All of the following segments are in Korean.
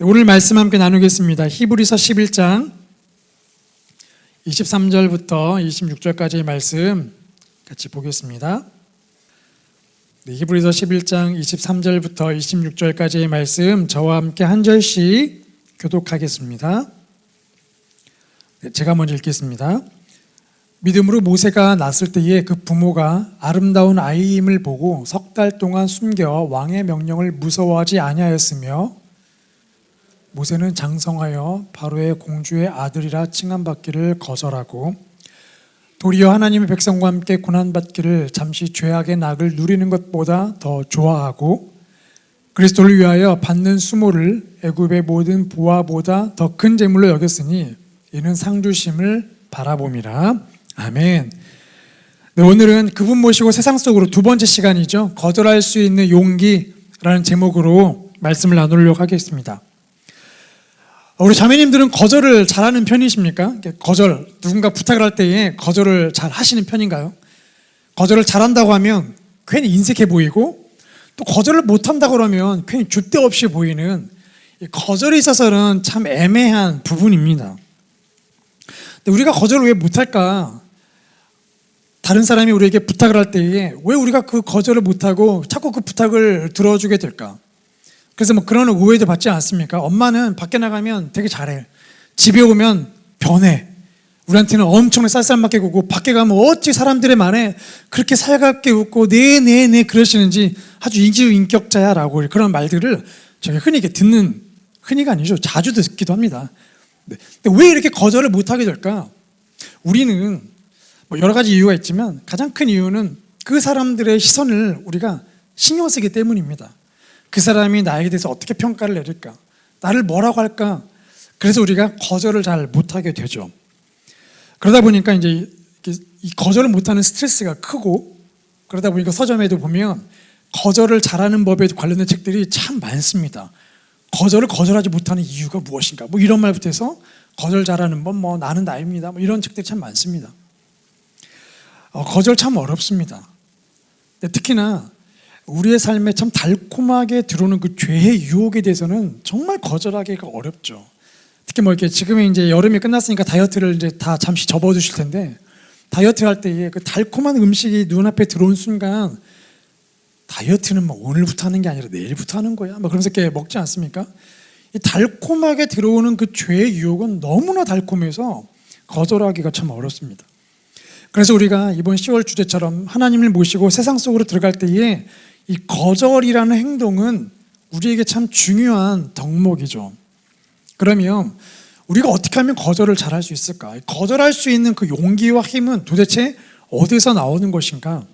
오늘 말씀 함께 나누겠습니다. 히브리서 11장 23절부터 26절까지의 말씀 같이 보겠습니다. 히브리서 11장 23절부터 26절까지의 말씀 저와 함께 한 절씩 교독하겠습니다. 제가 먼저 읽겠습니다. 믿음으로 모세가 낳았을 때에 그 부모가 아름다운 아이임을 보고 석 달 동안 숨겨 왕의 명령을 무서워하지 아니하였으며 모세는 장성하여 바로의 공주의 아들이라 칭함받기를 거절하고 도리어 하나님의 백성과 함께 고난받기를 잠시 죄악의 낙을 누리는 것보다 더 좋아하고 그리스도를 위하여 받는 수모를 애굽의 모든 보화보다 더 큰 재물로 여겼으니 이는 상 주심을 바라봄이라. 아멘. 네, 오늘은 그분 모시고 세상 속으로 두 번째 시간이죠. 거절할 수 있는 용기라는 제목으로 말씀을 나누려고 하겠습니다. 우리 자매님들은 거절을 잘하는 편이십니까? 거절, 누군가 부탁을 할 때에 거절을 잘 하시는 편인가요? 거절을 잘한다고 하면 괜히 인색해 보이고 또 거절을 못한다고 그러면 괜히 줏대 없이 보이는 거절에 있어서는 참 애매한 부분입니다. 근데 우리가 거절을 왜 못할까? 다른 사람이 우리에게 부탁을 할 때에 왜 우리가 그 거절을 못하고 자꾸 그 부탁을 들어주게 될까? 그래서 그런 오해도 받지 않습니까? 엄마는 밖에 나가면 되게 잘해. 집에 오면 변해. 우리한테는 엄청나게 쌀쌀맞게 구고 밖에 가면 어찌 사람들의 말에 그렇게 살갑게 웃고 네네네 그러시는지 아주 인격자야 라고 그런 말들을 저희가 흔히 듣는, 흔히가 아니죠. 자주 듣기도 합니다. 근데 왜 이렇게 거절을 못하게 될까? 우리는 여러 가지 이유가 있지만 가장 큰 이유는 그 사람들의 시선을 우리가 신경 쓰기 때문입니다. 그 사람이 나에게 대해서 어떻게 평가를 내릴까? 나를 뭐라고 할까? 그래서 우리가 거절을 잘 못하게 되죠. 그러다 보니까 이제 이 거절을 못하는 스트레스가 크고 그러다 보니까 서점에도 보면 거절을 잘하는 법에 관련된 책들이 참 많습니다. 거절을 거절하지 못하는 이유가 무엇인가? 이런 말부터 해서 거절 잘하는 법, 나는 나입니다. 이런 책들이 참 많습니다. 거절 참 어렵습니다. 특히나 우리의 삶에 참 달콤하게 들어오는 그 죄의 유혹에 대해서는 정말 거절하기가 어렵죠. 특히 이렇게 지금은 이제 여름이 끝났으니까 다이어트를 이제 다 잠시 접어두실 텐데 다이어트 할 때에 그 달콤한 음식이 눈앞에 들어온 순간 다이어트는 오늘부터 하는 게 아니라 내일부터 하는 거야. 그러면서 이렇게 먹지 않습니까? 이 달콤하게 들어오는 그 죄의 유혹은 너무나 달콤해서 거절하기가 참 어렵습니다. 그래서 우리가 이번 10월 주제처럼 하나님을 모시고 세상 속으로 들어갈 때에 이 거절이라는 행동은 우리에게 참 중요한 덕목이죠. 그러면 우리가 어떻게 하면 거절을 잘할 수 있을까? 거절할 수 있는 그 용기와 힘은 도대체 어디서 나오는 것인가?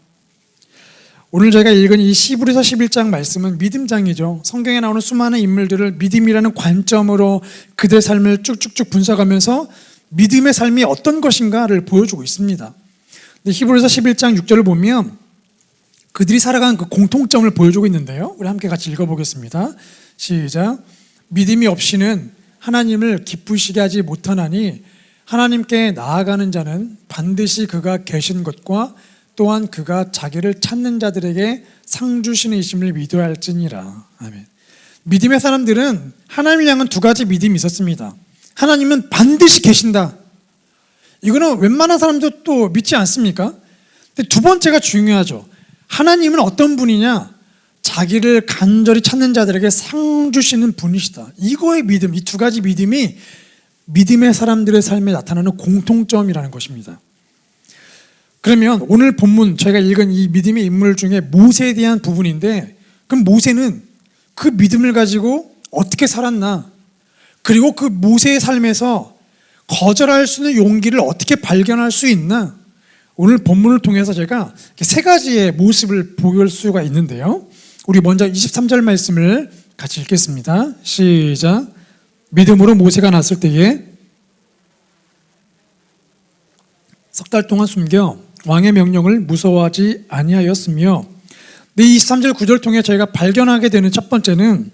오늘 저희가 읽은 이 히브리서 11장 말씀은 믿음장이죠. 성경에 나오는 수많은 인물들을 믿음이라는 관점으로 그들의 삶을 쭉쭉쭉 분석하면서 믿음의 삶이 어떤 것인가를 보여주고 있습니다. 히브리서 11장 6절을 보면 그들이 살아간 그 공통점을 보여주고 있는데요. 우리 함께 같이 읽어보겠습니다. 시작. 믿음이 없이는 하나님을 기쁘시게 하지 못하나니 하나님께 나아가는 자는 반드시 그가 계신 것과 또한 그가 자기를 찾는 자들에게 상 주시는 이심을 믿어야 할지니라. 아멘. 믿음의 사람들은 하나님을 향한 두 가지 믿음이 있었습니다. 하나님은 반드시 계신다. 이거는 웬만한 사람도 또 믿지 않습니까? 근데 두 번째가 중요하죠. 하나님은 어떤 분이냐? 자기를 간절히 찾는 자들에게 상 주시는 분이시다. 이거의 믿음, 이 두 가지 믿음이 믿음의 사람들의 삶에 나타나는 공통점이라는 것입니다. 그러면 오늘 본문 저희가 읽은 이 믿음의 인물 중에 모세에 대한 부분인데 그럼 모세는 그 믿음을 가지고 어떻게 살았나? 그리고 그 모세의 삶에서 거절할 수 있는 용기를 어떻게 발견할 수 있나? 오늘 본문을 통해서 제가 세 가지의 모습을 볼 수가 있는데요. 우리 먼저 23절 말씀을 같이 읽겠습니다. 시작. 믿음으로 모세가 낳았을 때에 석 달 동안 숨겨 왕의 명령을 무서워하지 아니하였으며 이 23절 9절 통해 저희가 발견하게 되는 첫 번째는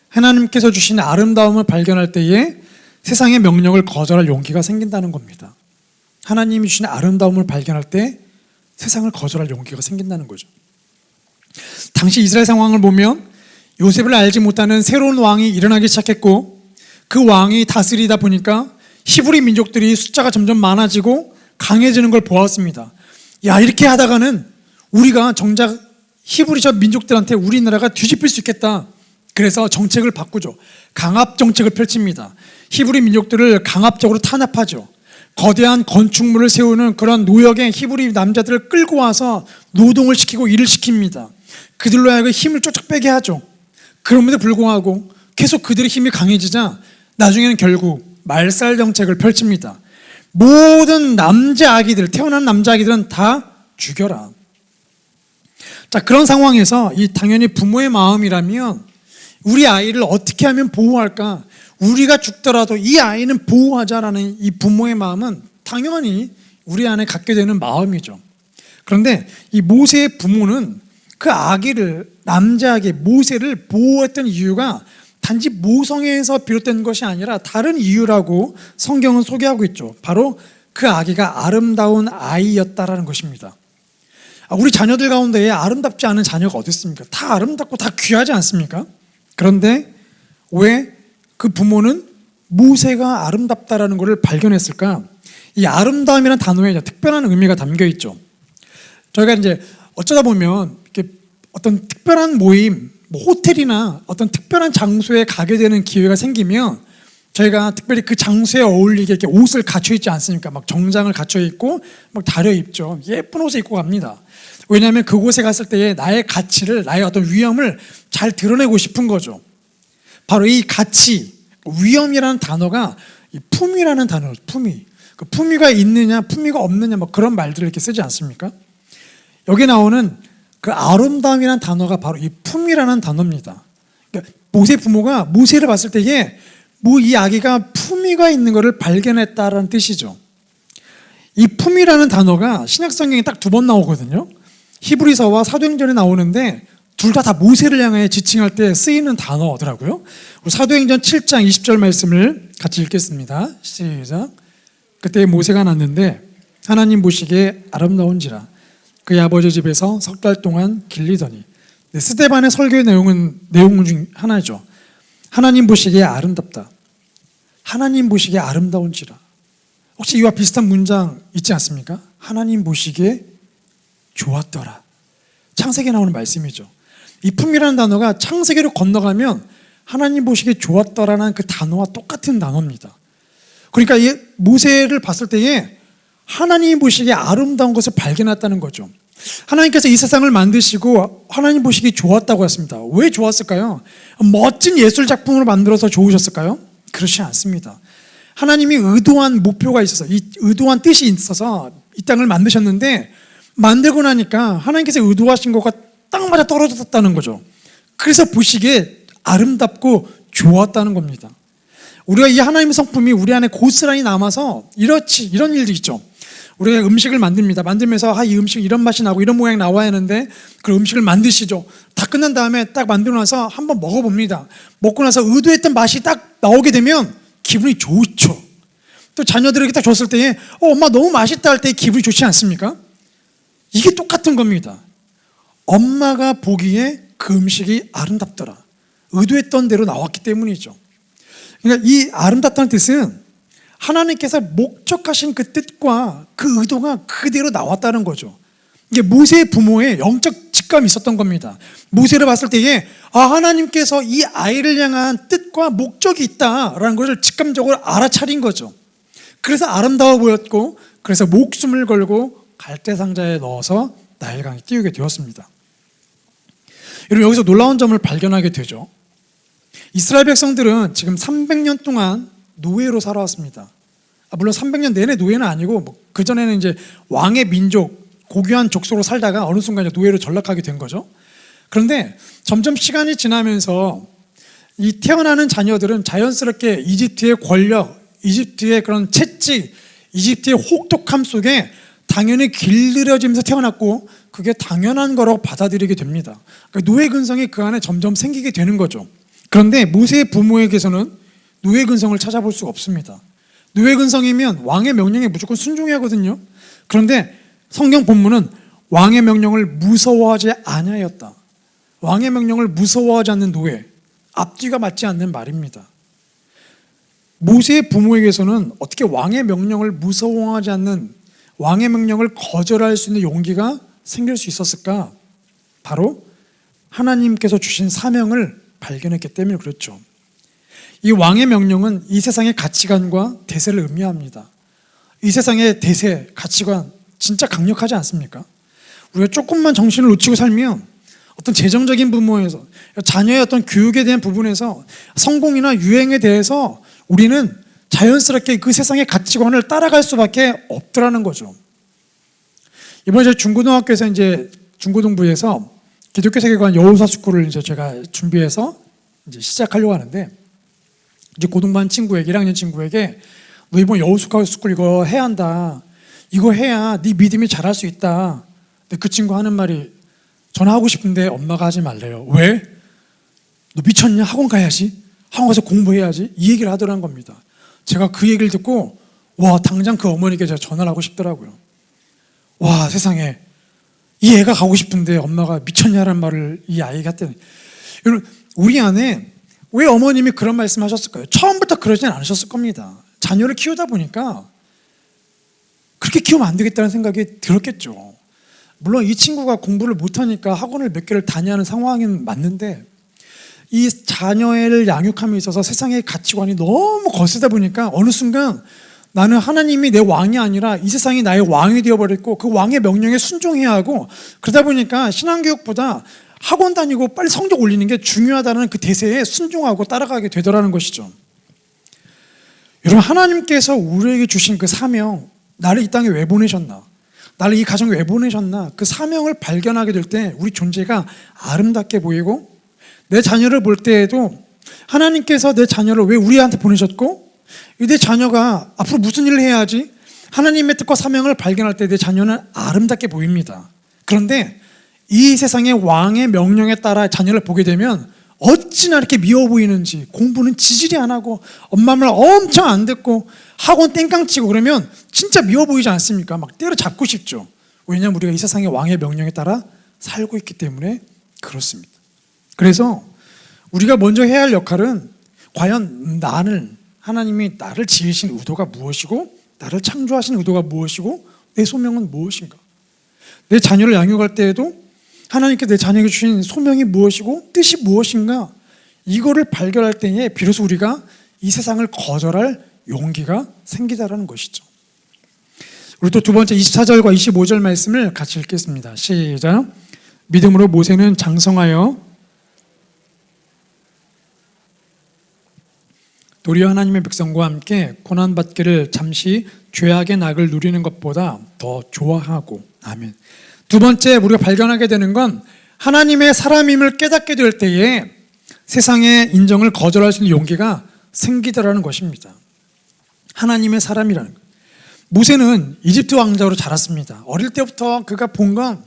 하나님께서 주신 아름다움을 발견할 때에 세상의 명령을 거절할 용기가 생긴다는 겁니다. 하나님이 주신 아름다움을 발견할 때 세상을 거절할 용기가 생긴다는 거죠. 당시 이스라엘 상황을 보면 요셉을 알지 못하는 새로운 왕이 일어나기 시작했고 그 왕이 다스리다 보니까 히브리 민족들이 숫자가 점점 많아지고 강해지는 걸 보았습니다. 야, 이렇게 하다가는 우리가 정작 히브리 저 민족들한테 우리나라가 뒤집힐 수 있겠다. 그래서 정책을 바꾸죠. 강압 정책을 펼칩니다. 히브리 민족들을 강압적으로 탄압하죠. 거대한 건축물을 세우는 그런 노역의 히브리 남자들을 끌고 와서 노동을 시키고 일을 시킵니다. 그들로 하여금 힘을 쫙쫙 빼게 하죠. 그럼에도 불구하고 계속 그들의 힘이 강해지자 나중에는 결국 말살 정책을 펼칩니다. 모든 남자 아기들, 태어난 남자 아기들은 다 죽여라. 자, 그런 상황에서 이 당연히 부모의 마음이라면 우리 아이를 어떻게 하면 보호할까? 우리가 죽더라도 이 아이는 보호하자라는 이 부모의 마음은 당연히 우리 안에 갖게 되는 마음이죠. 그런데 이 모세의 부모는 그 아기를, 남자아기 모세를 보호했던 이유가 단지 모성애에서 비롯된 것이 아니라 다른 이유라고 성경은 소개하고 있죠. 바로 그 아기가 아름다운 아이였다라는 것입니다. 우리 자녀들 가운데 아름답지 않은 자녀가 어디 있습니까? 다 아름답고 다 귀하지 않습니까? 그런데 왜 그 부모는 모세가 아름답다라는 것을 발견했을까? 이 아름다움이라는 단어에 특별한 의미가 담겨 있죠. 저희가 이제 어쩌다 보면 이렇게 어떤 특별한 모임, 호텔이나 어떤 특별한 장소에 가게 되는 기회가 생기면 저희가 특별히 그 장소에 어울리게 이렇게 옷을 갖춰 입지 않습니까? 막 정장을 갖춰 입고 막 다려 입죠. 예쁜 옷을 입고 갑니다. 왜냐하면 그곳에 갔을 때의 나의 가치를, 나의 어떤 위엄을 잘 드러내고 싶은 거죠. 바로 이 가치, 위엄이라는 단어가 이 품위라는 단어, 품위. 그 품위가 있느냐, 품위가 없느냐, 뭐 그런 말들을 이렇게 쓰지 않습니까? 여기 나오는 그 아름다움이라는 단어가 바로 이 품위라는 단어입니다. 그러니까 모세 부모가 모세를 봤을 때에 이 아기가 품위가 있는 것을 발견했다라는 뜻이죠. 이 품위라는 단어가 신약 성경에 딱 2번 나오거든요. 히브리서와 사도행전에 나오는데 둘 다 모세를 향해 지칭할 때 쓰이는 단어더라고요. 사도행전 7장 20절 말씀을 같이 읽겠습니다. 시작. 그때 모세가 났는데 하나님 보시기에 아름다운지라 그의 아버지 집에서 3달 동안 길리더니. 스데반의 설교의 내용 중 하나죠. 하나님 보시기에 아름답다. 하나님 보시기에 아름다운지라. 혹시 이와 비슷한 문장 있지 않습니까? 하나님 보시기에 좋았더라. 창세기에 나오는 말씀이죠. 이 품이라는 단어가 창세기로 건너가면 하나님 보시기에 좋았더라는 그 단어와 똑같은 단어입니다. 그러니까 이 모세를 봤을 때에 하나님 보시기에 아름다운 것을 발견했다는 거죠. 하나님께서 이 세상을 만드시고 하나님 보시기에 좋았다고 했습니다. 왜 좋았을까요? 멋진 예술 작품으로 만들어서 좋으셨을까요? 그렇지 않습니다. 하나님이 의도한 목표가 있어서, 이 의도한 뜻이 있어서 이 땅을 만드셨는데 만들고 나니까 하나님께서 의도하신 것과 딱 맞아 떨어졌다는 거죠. 그래서 보시기에 아름답고 좋았다는 겁니다. 우리가 이 하나님의 성품이 우리 안에 고스란히 남아서 이런 일도 있죠. 우리가 음식을 만듭니다. 만들면서 이 음식 이런 맛이 나고 이런 모양이 나와야 하는데 그 음식을 만드시죠. 다 끝난 다음에 딱 만들고 나서 한번 먹어봅니다. 먹고 나서 의도했던 맛이 딱 나오게 되면 기분이 좋죠. 또 자녀들에게 딱 줬을 때에 엄마 너무 맛있다 할 때 기분이 좋지 않습니까? 이게 똑같은 겁니다. 엄마가 보기에 그 음식이 아름답더라. 의도했던 대로 나왔기 때문이죠. 그러니까 이 아름답다는 뜻은 하나님께서 목적하신 그 뜻과 그 의도가 그대로 나왔다는 거죠. 이게 모세의 부모의 영적 직감이 있었던 겁니다. 모세를 봤을 때에 하나님께서 이 아이를 향한 뜻과 목적이 있다라는 것을 직감적으로 알아차린 거죠. 그래서 아름다워 보였고, 그래서 목숨을 걸고 갈대상자에 넣어서 나일강에 띄우게 되었습니다. 여러분, 여기서 놀라운 점을 발견하게 되죠. 이스라엘 백성들은 지금 300년 동안 노예로 살아왔습니다. 물론 300년 내내 노예는 아니고 그전에는 이제 왕의 민족, 고귀한 족속으로 살다가 어느 순간 노예로 전락하게 된 거죠. 그런데 점점 시간이 지나면서 이 태어나는 자녀들은 자연스럽게 이집트의 권력, 이집트의 그런 채찍, 이집트의 혹독함 속에 당연히 길들여지면서 태어났고 그게 당연한 거라고 받아들이게 됩니다. 그러니까 노예 근성이 그 안에 점점 생기게 되는 거죠. 그런데 모세의 부모에게서는 노예 근성을 찾아볼 수가 없습니다. 노예 근성이면 왕의 명령에 무조건 순종해야 하거든요. 그런데 성경 본문은 왕의 명령을 무서워하지 아니하였다. 왕의 명령을 무서워하지 않는 노예, 앞뒤가 맞지 않는 말입니다. 모세의 부모에게서는 어떻게 왕의 명령을 무서워하지 않는, 왕의 명령을 거절할 수 있는 용기가 생길 수 있었을까? 바로 하나님께서 주신 사명을 발견했기 때문에 그렇죠. 이 왕의 명령은 이 세상의 가치관과 대세를 의미합니다. 이 세상의 대세, 가치관 진짜 강력하지 않습니까? 우리가 조금만 정신을 놓치고 살면 어떤 재정적인 부분에서, 자녀의 어떤 교육에 대한 부분에서, 성공이나 유행에 대해서 우리는 자연스럽게 그 세상의 가치관을 따라갈 수밖에 없더라는 거죠. 이번에 중고등학교에서 이제 중고등부에서 기독교 세계관 여호사 스쿨을 이제 제가 준비해서 이제 시작하려고 하는데, 이제 고등반 친구에게, 1학년 친구에게 너 이번 여호사 스쿨 이거 해야 한다. 이거 해야 네 믿음이 자랄 수 있다. 근데 그 친구 하는 말이, 저는 하고 싶은데 엄마가 하지 말래요. 왜? 너 미쳤냐? 학원 가야지. 학원 가서 공부해야지. 이 얘기를 하더라는 겁니다. 제가 그 얘기를 듣고 와, 당장 그 어머니께 제가 전화를 하고 싶더라고요. 와, 세상에 이 애가 가고 싶은데 엄마가 미쳤냐라는 말을 이 아이가 했더니, 여러분, 우리 안에 왜 어머님이 그런 말씀하셨을까요? 처음부터 그러진 않으셨을 겁니다. 자녀를 키우다 보니까 그렇게 키우면 안 되겠다는 생각이 들었겠죠. 물론 이 친구가 공부를 못하니까 학원을 몇 개를 다녀야 하는 상황은 맞는데, 이 자녀를 양육함에 있어서 세상의 가치관이 너무 거세다 보니까 어느 순간 나는 하나님이 내 왕이 아니라 이 세상이 나의 왕이 되어버렸고, 그 왕의 명령에 순종해야 하고, 그러다 보니까 신앙교육보다 학원 다니고 빨리 성적 올리는 게 중요하다는 그 대세에 순종하고 따라가게 되더라는 것이죠. 여러분, 하나님께서 우리에게 주신 그 사명, 나를 이 땅에 왜 보내셨나, 나를 이 가정에 왜 보내셨나, 그 사명을 발견하게 될 때 우리 존재가 아름답게 보이고, 내 자녀를 볼 때에도 하나님께서 내 자녀를 왜 우리한테 보내셨고, 내 자녀가 앞으로 무슨 일을 해야 하지, 하나님의 뜻과 사명을 발견할 때 내 자녀는 아름답게 보입니다. 그런데 이 세상의 왕의 명령에 따라 자녀를 보게 되면 어찌나 이렇게 미워 보이는지, 공부는 지질이 안 하고 엄마 말 엄청 안 듣고 학원 땡깡치고 그러면 진짜 미워 보이지 않습니까? 막 때려잡고 싶죠. 왜냐하면 우리가 이 세상의 왕의 명령에 따라 살고 있기 때문에 그렇습니다. 그래서 우리가 먼저 해야 할 역할은, 과연 하나님이 나를 지으신 의도가 무엇이고, 나를 창조하신 의도가 무엇이고, 내 소명은 무엇인가, 내 자녀를 양육할 때에도 하나님께 내 자녀에게 주신 소명이 무엇이고 뜻이 무엇인가, 이거를 발견할 때에 비로소 우리가 이 세상을 거절할 용기가 생기다라는 것이죠. 우리 또 두 번째 24절과 25절 말씀을 같이 읽겠습니다. 시작. 믿음으로 모세는 장성하여 도리어 하나님의 백성과 함께 고난받기를 잠시 죄악의 낙을 누리는 것보다 더 좋아하고. 아멘. 두 번째 우리가 발견하게 되는 건, 하나님의 사람임을 깨닫게 될 때에 세상의 인정을 거절할 수 있는 용기가 생기더라는 것입니다. 하나님의 사람이라는 것. 모세는 이집트 왕자로 자랐습니다. 어릴 때부터 그가 본 건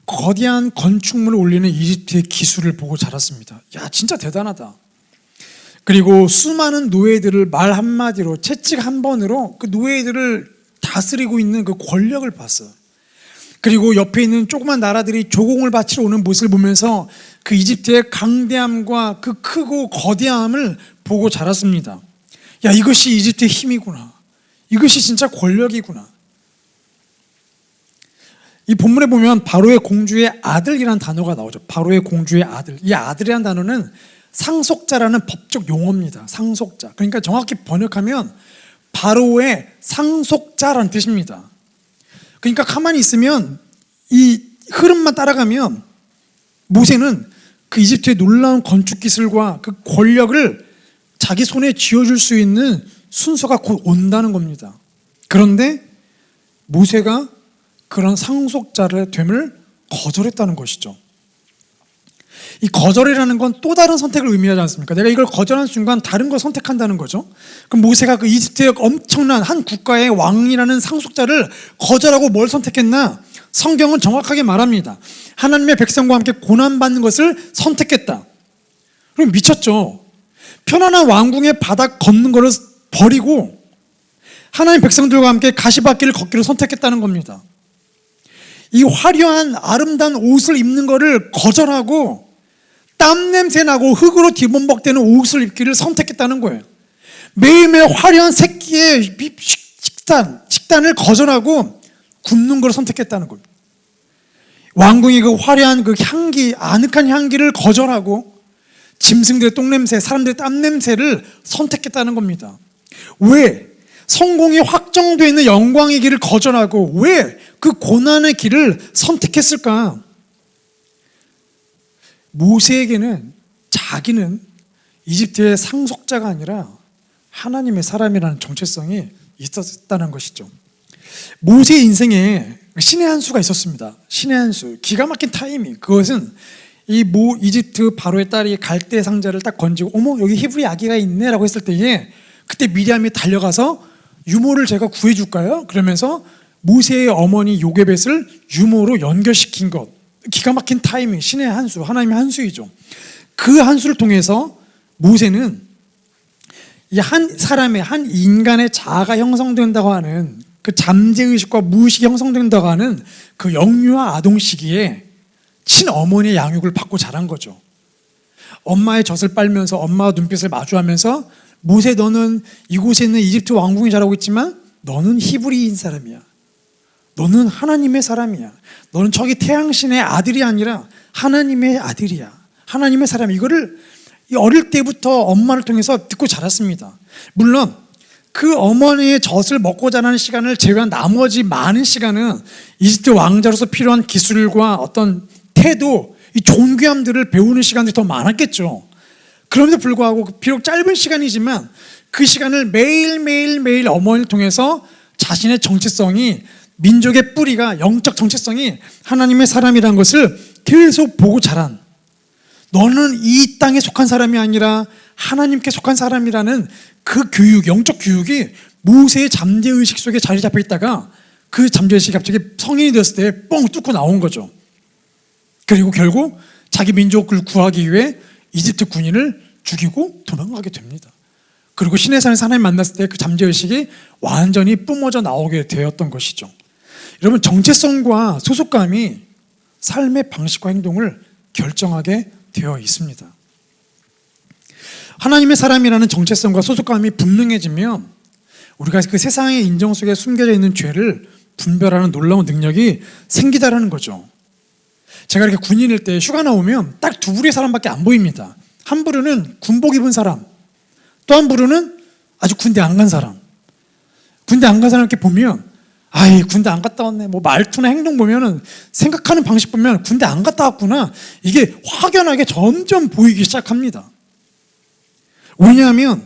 거대한 건축물을 올리는 이집트의 기술을 보고 자랐습니다. 야, 진짜 대단하다. 그리고 수많은 노예들을 말 한마디로, 채찍 한 번으로 그 노예들을 다스리고 있는 그 권력을 봤어요. 그리고 옆에 있는 조그만 나라들이 조공을 바치러 오는 모습을 보면서 그 이집트의 강대함과 그 크고 거대함을 보고 자랐습니다. 야, 이것이 이집트의 힘이구나. 이것이 진짜 권력이구나. 이 본문에 보면 바로의 공주의 아들이라는 단어가 나오죠. 바로의 공주의 아들. 이 아들이라는 단어는 상속자라는 법적 용어입니다. 상속자. 그러니까 정확히 번역하면 바로의 상속자라는 뜻입니다. 그러니까 가만히 있으면, 이 흐름만 따라가면 모세는 그 이집트의 놀라운 건축 기술과 그 권력을 자기 손에 쥐어줄 수 있는 순서가 곧 온다는 겁니다. 그런데 모세가 그런 상속자를 됨을 거절했다는 것이죠. 이 거절이라는 건 또 다른 선택을 의미하지 않습니까? 내가 이걸 거절한 순간 다른 걸 선택한다는 거죠. 그럼 모세가 그 이집트의 엄청난 한 국가의 왕이라는 상속자를 거절하고 뭘 선택했나? 성경은 정확하게 말합니다. 하나님의 백성과 함께 고난받는 것을 선택했다. 그럼 미쳤죠. 편안한 왕궁의 바닥 걷는 것을 버리고 하나님 백성들과 함께 가시밭길을 걷기를 선택했다는 겁니다. 이 화려한 아름다운 옷을 입는 것을 거절하고 땀 냄새 나고 흙으로 뒤범벅되는 옷을 입기를 선택했다는 거예요. 매일매일 화려한 새끼의 식단을 거절하고 굶는 걸 선택했다는 겁니다. 왕궁의 그 화려한 그 향기, 아늑한 향기를 거절하고 짐승들의 똥냄새, 사람들의 땀냄새를 선택했다는 겁니다. 왜? 성공이 확정되어 있는 영광의 길을 거절하고 왜 그 고난의 길을 선택했을까? 모세에게는 자기는 이집트의 상속자가 아니라 하나님의 사람이라는 정체성이 있었다는 것이죠. 모세의 인생에 신의 한 수가 있었습니다. 신의 한 수, 기가 막힌 타이밍. 그것은 이 이집트 바로의 딸이 갈대 상자를 딱 건지고 어머 여기 히브리 아기가 있네라고 했을 때에 그때 미리암이 달려가서 유모를 제가 구해줄까요? 그러면서 모세의 어머니 요게벳을 유모로 연결시킨 것. 기가 막힌 타이밍, 신의 한 수, 하나님의 한 수이죠. 그 한 수를 통해서 모세는 이 한 사람의, 한 인간의 자아가 형성된다고 하는 그 잠재의식과 무의식이 형성된다고 하는 그 영유아 아동 시기에 친어머니의 양육을 받고 자란 거죠. 엄마의 젖을 빨면서 엄마와 눈빛을 마주하면서 모세 너는 이곳에 있는 이집트 왕궁에 자라고 있지만 너는 히브리인 사람이야. 너는 하나님의 사람이야. 너는 저기 태양신의 아들이 아니라 하나님의 아들이야. 하나님의 사람. 이거를 어릴 때부터 엄마를 통해서 듣고 자랐습니다. 물론 그 어머니의 젖을 먹고 자라는 시간을 제외한 나머지 많은 시간은 이집트 왕자로서 필요한 기술과 어떤 태도, 이 존귀함들을 배우는 시간들이 더 많았겠죠. 그럼에도 불구하고 비록 짧은 시간이지만 그 시간을 매일매일 어머니를 통해서 자신의 정체성이, 민족의 뿌리가, 영적 정체성이 하나님의 사람이라는 것을 계속 보고 자란, 너는 이 땅에 속한 사람이 아니라 하나님께 속한 사람이라는 그 교육, 영적 교육이 모세의 잠재의식 속에 자리 잡혀 있다가 그 잠재의식이 갑자기 성인이 되었을 때 뻥 뚫고 나온 거죠. 그리고 결국 자기 민족을 구하기 위해 이집트 군인을 죽이고 도망가게 됩니다. 그리고 시내산에서 하나님 만났을 때 그 잠재의식이 완전히 뿜어져 나오게 되었던 것이죠. 여러분, 정체성과 소속감이 삶의 방식과 행동을 결정하게 되어 있습니다. 하나님의 사람이라는 정체성과 소속감이 분명해지면 우리가 그 세상의 인정 속에 숨겨져 있는 죄를 분별하는 놀라운 능력이 생기다라는 거죠. 제가 이렇게 군인일 때 휴가 나오면 딱 두 부류의 사람밖에 안 보입니다. 한 부류는 군복 입은 사람, 또 한 부류는 아직 군대 안 간 사람. 군대 안 간 사람 이렇게 보면 아이 군대 안 갔다 왔네, 뭐 말투나 행동 보면은, 생각하는 방식 보면 군대 안 갔다 왔구나, 이게 확연하게 점점 보이기 시작합니다. 왜냐하면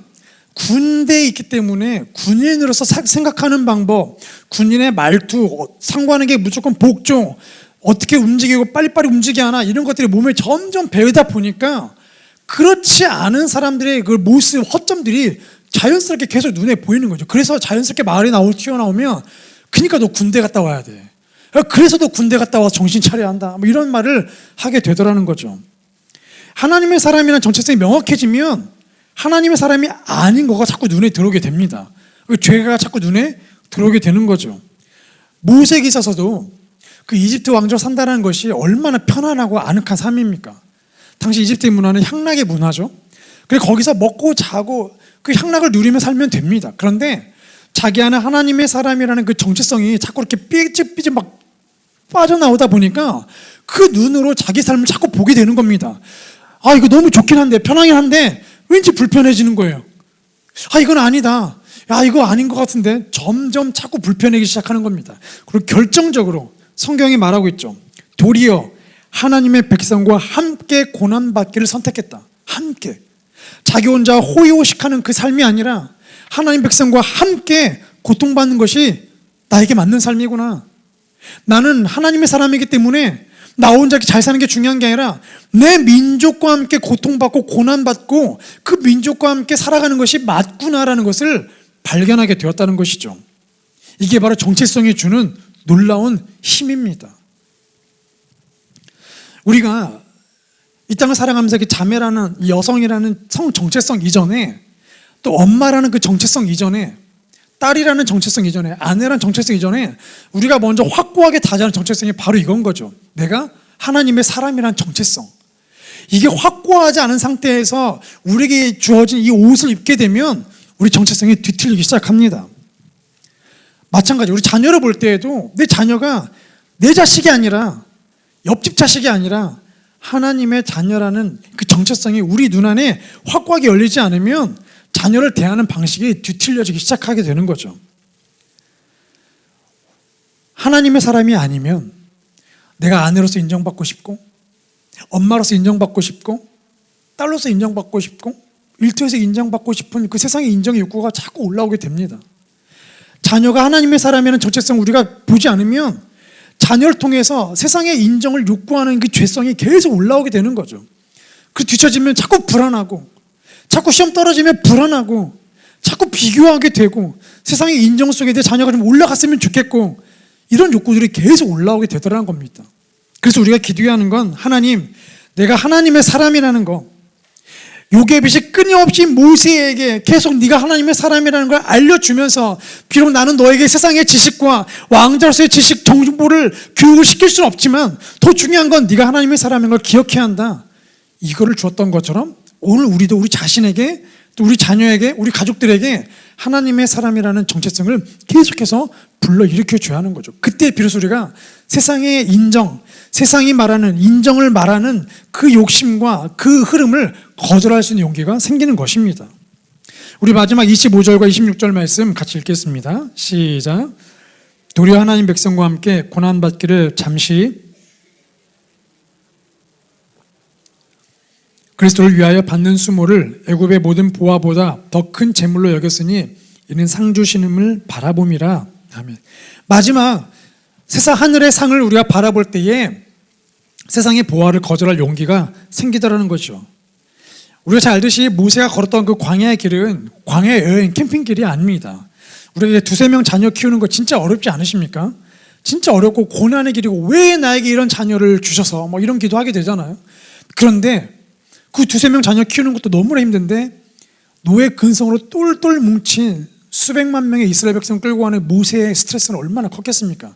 군대에 있기 때문에 군인으로서 생각하는 방법, 군인의 말투, 상관하는 게 무조건 복종, 어떻게 움직이고 빨리빨리 움직여야 하나, 이런 것들이 몸에 점점 배우다 보니까 그렇지 않은 사람들의 그 모습, 허점들이 자연스럽게 계속 눈에 보이는 거죠. 그래서 자연스럽게 말이 튀어나오면 그러니까 너 군대 갔다 와야 돼, 그래서 너 군대 갔다 와서 정신 차려야 한다, 뭐 이런 말을 하게 되더라는 거죠. 하나님의 사람이라는 정체성이 명확해지면 하나님의 사람이 아닌 거가 자꾸 눈에 들어오게 됩니다. 죄가 자꾸 눈에 들어오게 되는 거죠. 모세에게 있어서도 그 이집트 왕조로 산다는 것이 얼마나 편안하고 아늑한 삶입니까? 당시 이집트의 문화는 향락의 문화죠. 그래서 거기서 먹고 자고 그 향락을 누리며 살면 됩니다. 그런데 자기 안에 하나님의 사람이라는 그 정체성이 자꾸 이렇게 삐질삐질 막 빠져나오다 보니까 그 눈으로 자기 삶을 자꾸 보게 되는 겁니다. 아, 이거 너무 좋긴 한데, 편하긴 한데 왠지 불편해지는 거예요. 아, 이건 아니다, 야, 이거 아닌 것 같은데, 점점 자꾸 불편해지기 시작하는 겁니다. 그리고 결정적으로 성경이 말하고 있죠. 도리어 하나님의 백성과 함께 고난받기를 선택했다. 함께. 자기 혼자 호의호식하는 그 삶이 아니라 하나님 백성과 함께 고통받는 것이 나에게 맞는 삶이구나. 나는 하나님의 사람이기 때문에 나 혼자 잘 사는 게 중요한 게 아니라 내 민족과 함께 고통받고 고난받고 그 민족과 함께 살아가는 것이 맞구나라는 것을 발견하게 되었다는 것이죠. 이게 바로 정체성이 주는 놀라운 힘입니다. 우리가 이 땅을 살아가면서 자매라는, 이 여성이라는 성 정체성 이전에, 또 엄마라는 그 정체성 이전에, 딸이라는 정체성 이전에, 아내라는 정체성 이전에 우리가 먼저 확고하게 다지는 정체성이 바로 이건 거죠. 내가 하나님의 사람이라는 정체성. 이게 확고하지 않은 상태에서 우리에게 주어진 이 옷을 입게 되면 우리 정체성이 뒤틀리기 시작합니다. 마찬가지 우리 자녀를 볼 때에도 내 자녀가 내 자식이 아니라 옆집 자식이 아니라 하나님의 자녀라는 그 정체성이 우리 눈안에 확고하게 열리지 않으면 자녀를 대하는 방식이 뒤틀려지기 시작하게 되는 거죠. 하나님의 사람이 아니면 내가 아내로서 인정받고 싶고 엄마로서 인정받고 싶고 딸로서 인정받고 싶고 일터에서 인정받고 싶은 그 세상의 인정의 욕구가 자꾸 올라오게 됩니다. 자녀가 하나님의 사람이라는 정체성 우리가 보지 않으면 자녀를 통해서 세상의 인정을 욕구하는 그 죄성이 계속 올라오게 되는 거죠. 그 뒤처지면 자꾸 불안하고 자꾸 시험 떨어지면 불안하고 자꾸 비교하게 되고 세상의 인정 속에 내 자녀가 좀 올라갔으면 좋겠고 이런 욕구들이 계속 올라오게 되더라는 겁니다. 그래서 우리가 기도해야 하는 건 하나님, 내가 하나님의 사람이라는 거, 요게벳이 끊임없이 모세에게 계속 네가 하나님의 사람이라는 걸 알려주면서 비록 나는 너에게 세상의 지식과 왕자로서의 지식 정보를 교육을 시킬 수는 없지만 더 중요한 건 네가 하나님의 사람인 걸 기억해야 한다. 이거를 주었던 것처럼 오늘 우리도 우리 자신에게 또 우리 자녀에게 우리 가족들에게 하나님의 사람이라는 정체성을 계속해서 불러일으켜 줘야 하는 거죠. 그때 비로소 우리가 세상의 인정, 세상이 말하는 인정을 말하는 그 욕심과 그 흐름을 거절할 수 있는 용기가 생기는 것입니다. 우리 마지막 25절과 26절 말씀 같이 읽겠습니다. 시작. 도리어 하나님 백성과 함께 고난받기를 잠시 그리스도를 위하여 받는 수모를 애굽의 모든 보화보다 더 큰 재물로 여겼으니 이는 상 주시는을 바라봄이라. 아멘. 마지막 세상 하늘의 상을 우리가 바라볼 때에 세상의 보화를 거절할 용기가 생기더라는 거죠. 우리가 잘 알듯이 모세가 걸었던 그 광야의 길은 광야 여행 캠핑길이 아닙니다. 우리가 두세 명 자녀 키우는 거 진짜 어렵지 않으십니까? 진짜 어렵고 고난의 길이고 왜 나에게 이런 자녀를 주셔서 뭐 이런 기도하게 되잖아요. 그런데 그 두세 명 자녀 키우는 것도 너무나 힘든데 노예 근성으로 똘똘 뭉친 수백만 명의 이스라엘 백성 끌고 가는 모세의 스트레스는 얼마나 컸겠습니까?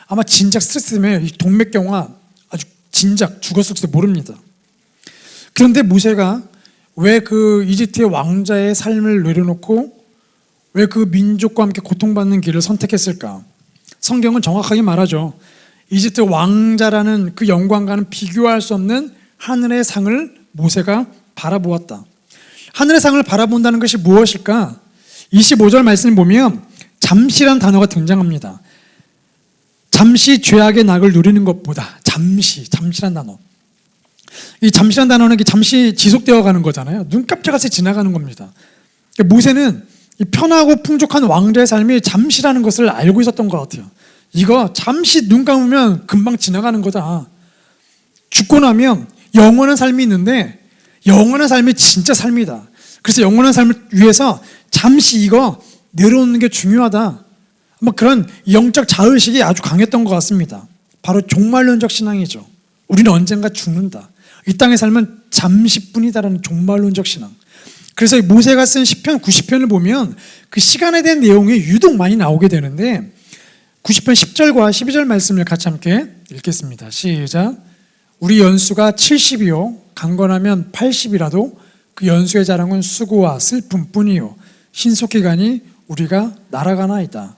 아마 진작 스트레스 때문에 동맥경화 아주 진작 죽었을지도 모릅니다. 그런데 모세가 왜 그 이집트의 왕자의 삶을 내려놓고 왜 그 민족과 함께 고통받는 길을 선택했을까? 성경은 정확하게 말하죠. 이집트 왕자라는 그 영광과는 비교할 수 없는 하늘의 상을 모세가 바라보았다. 하늘의 상을 바라본다는 것이 무엇일까? 25절 말씀을 보면 잠시란 단어가 등장합니다. 잠시 죄악의 낙을 누리는 것보다 잠시란 단어. 이 잠시란 단어는 잠시 지속되어 가는 거잖아요. 눈 깜짝할 지나가는 겁니다. 모세는 이 편하고 풍족한 왕자의 삶이 잠시라는 것을 알고 있었던 것 같아요. 이거 잠시 눈 감으면 금방 지나가는 거다. 죽고 나면 영원한 삶이 있는데 영원한 삶이 진짜 삶이다. 그래서 영원한 삶을 위해서 잠시 이거 내려놓는 게 중요하다. 뭐 그런 영적 자의식이 아주 강했던 것 같습니다. 바로 종말론적 신앙이죠. 우리는 언젠가 죽는다. 이 땅의 삶은 잠시뿐이다라는 종말론적 신앙. 그래서 모세가 쓴 시편 90편을 보면 그 시간에 대한 내용이 유독 많이 나오게 되는데 90편 10절과 12절 말씀을 같이 함께 읽겠습니다. 시작. 우리 연수가 70이요 강건하면 80이라도 그 연수의 자랑은 수고와 슬픔뿐이요 신속히 가니 우리가 날아가나이다.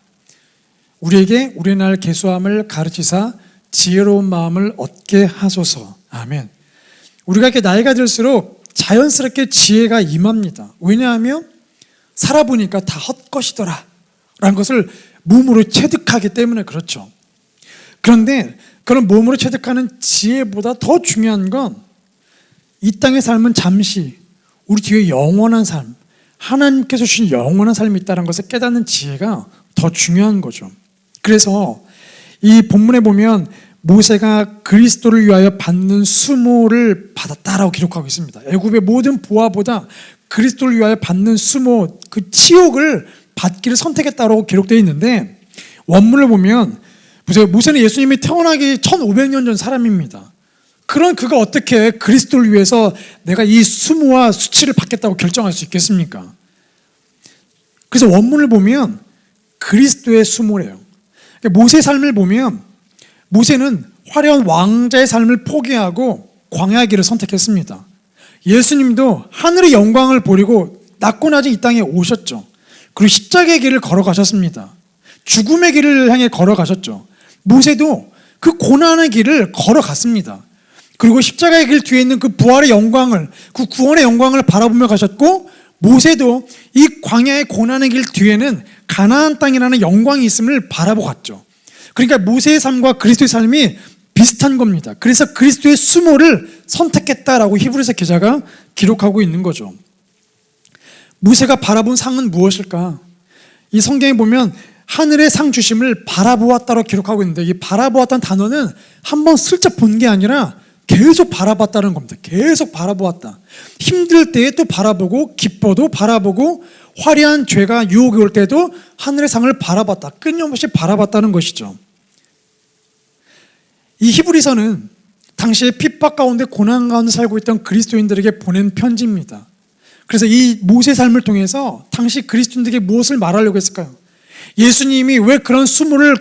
우리에게 우리 날 계수함을 가르치사 지혜로운 마음을 얻게 하소서. 아멘. 우리가 이렇게 나이가 들수록 자연스럽게 지혜가 임합니다. 왜냐하면 살아보니까 다 헛것이더라 라는 것을 몸으로 체득하기 때문에 그렇죠. 그런데 그런 몸으로 체득하는 지혜보다 더 중요한 건 이 땅의 삶은 잠시, 우리 뒤에 영원한 삶, 하나님께서 주신 영원한 삶이 있다는 것을 깨닫는 지혜가 더 중요한 거죠. 그래서 이 본문에 보면 모세가 그리스도를 위하여 받는 수모를 받았다라고 기록하고 있습니다. 애굽의 모든 보화보다 그리스도를 위하여 받는 수모, 그 치욕을 받기를 선택했다고 기록되어 있는데 원문을 보면 모세는 예수님이 태어나기 1500년 전 사람입니다. 그런 그가 어떻게 그리스도를 위해서 내가 이 수모와 수치를 받겠다고 결정할 수 있겠습니까? 그래서 원문을 보면 그리스도의 수모래요. 모세의 삶을 보면 모세는 화려한 왕자의 삶을 포기하고 광야의 길을 선택했습니다. 예수님도 하늘의 영광을 버리고 낮고 낮은 이 땅에 오셨죠. 그리고 십자가의 길을 걸어가셨습니다. 죽음의 길을 향해 걸어가셨죠. 모세도 그 고난의 길을 걸어갔습니다. 그리고 십자가의 길 뒤에 있는 그 부활의 영광을, 그 구원의 영광을 바라보며 가셨고, 모세도 이 광야의 고난의 길 뒤에는 가나안 땅이라는 영광이 있음을 바라보고 갔죠. 그러니까 모세의 삶과 그리스도의 삶이 비슷한 겁니다. 그래서 그리스도의 수모를 선택했다라고 히브리서 기자가 기록하고 있는 거죠. 모세가 바라본 상은 무엇일까? 이 성경에 보면 하늘의 상 주심을 바라보았다고 기록하고 있는데, 이 바라보았다는 단어는 한번 슬쩍 본 게 아니라 계속 바라봤다는 겁니다. 계속 바라보았다. 힘들 때에 또 바라보고, 기뻐도 바라보고, 화려한 죄가 유혹이 올 때도 하늘의 상을 바라봤다. 끊임없이 바라봤다는 것이죠. 이 히브리서는 당시에 핍박 가운데 고난 가운데 살고 있던 그리스도인들에게 보낸 편지입니다. 그래서 이 모세의 삶을 통해서 당시 그리스도인들에게 무엇을 말하려고 했을까요? 예수님이 왜 그런 수모를,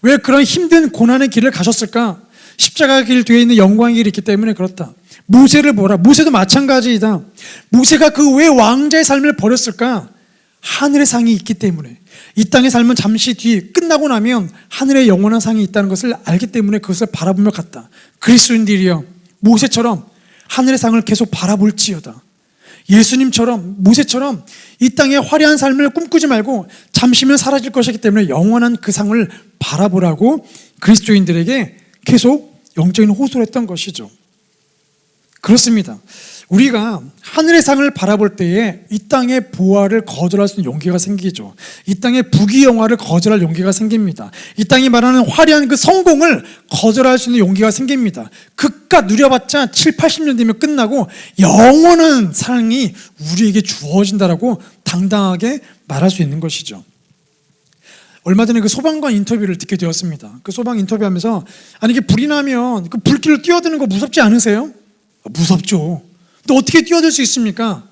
왜 그런 힘든 고난의 길을 가셨을까? 십자가 길 뒤에 있는 영광의 길이 있기 때문에 그렇다. 모세를 보라. 모세도 마찬가지이다. 모세가 그 왜 왕자의 삶을 버렸을까? 하늘의 상이 있기 때문에. 이 땅의 삶은 잠시 뒤 끝나고 나면 하늘의 영원한 상이 있다는 것을 알기 때문에 그것을 바라보며 갔다. 그리스도인들이여, 모세처럼 하늘의 상을 계속 바라볼지어다. 예수님처럼, 모세처럼 이 땅의 화려한 삶을 꿈꾸지 말고 잠시면 사라질 것이기 때문에 영원한 그 상을 바라보라고 그리스도인들에게 계속 영적인 호소를 했던 것이죠. 그렇습니다. 우리가 하늘의 상을 바라볼 때에 이 땅의 보화를 거절할 수 있는 용기가 생기죠. 이 땅의 부귀영화를 거절할 용기가 생깁니다. 이 땅이 말하는 화려한 그 성공을 거절할 수 있는 용기가 생깁니다. 그깟 누려봤자 7, 80년 되면 끝나고 영원한 상이 우리에게 주어진다라고 당당하게 말할 수 있는 것이죠. 얼마 전에 그 소방관 인터뷰를 듣게 되었습니다. 그 소방 인터뷰하면서, 아니 이게 불이 나면 그 불길로 뛰어드는 거 무섭지 않으세요? 무섭죠. 또 어떻게 뛰어들 수 있습니까?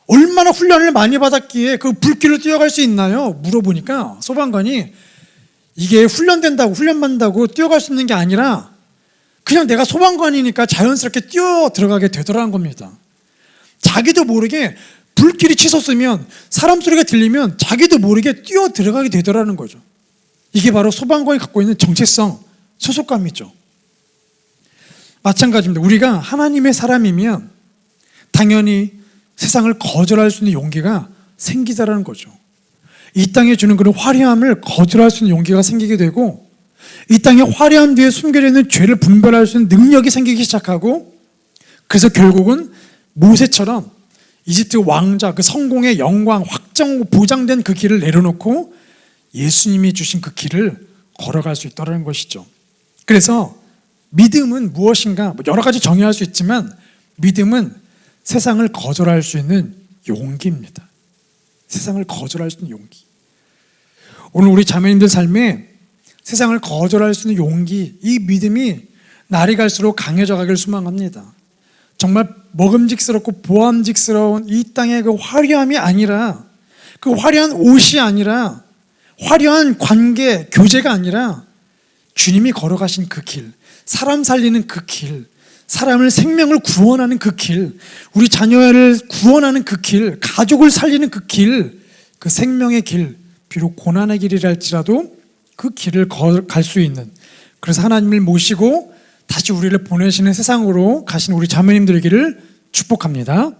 얼마나 훈련을 많이 받았기에 그 불길로 뛰어갈 수 있나요? 물어보니까 소방관이 이게 훈련받는다고 뛰어갈 수 있는 게 아니라 그냥 내가 소방관이니까 자연스럽게 뛰어 들어가게 되더라는 겁니다. 자기도 모르게 불길이 치솟으면, 사람 소리가 들리면 자기도 모르게 뛰어 들어가게 되더라는 거죠. 이게 바로 소방관이 갖고 있는 정체성, 소속감이죠. 마찬가지입니다. 우리가 하나님의 사람이면 당연히 세상을 거절할 수 있는 용기가 생기자라는 거죠. 이 땅에 주는 그런 화려함을 거절할 수 있는 용기가 생기게 되고, 이 땅의 화려함 뒤에 숨겨져 있는 죄를 분별할 수 있는 능력이 생기기 시작하고, 그래서 결국은 모세처럼 이집트 왕자, 그 성공의 영광, 확정 보장된 그 길을 내려놓고 예수님이 주신 그 길을 걸어갈 수 있다는 것이죠. 그래서 믿음은 무엇인가? 여러 가지 정의할 수 있지만 믿음은 세상을 거절할 수 있는 용기입니다. 세상을 거절할 수 있는 용기. 오늘 우리 자매님들 삶에 세상을 거절할 수 있는 용기, 이 믿음이 날이 갈수록 강해져 가길 소망합니다. 정말 먹음직스럽고 보암직스러운 이 땅의 그 화려함이 아니라, 그 화려한 옷이 아니라, 화려한 관계, 교제가 아니라 주님이 걸어가신 그 길, 사람 살리는 그 길, 사람을, 생명을 구원하는 그 길, 우리 자녀를 구원하는 그 길, 가족을 살리는 그 길, 그 생명의 길, 비록 고난의 길이랄지라도 그 길을 갈 수 있는, 그래서 하나님을 모시고 다시 우리를 보내시는 세상으로 가신 우리 자매님들 되기를 축복합니다.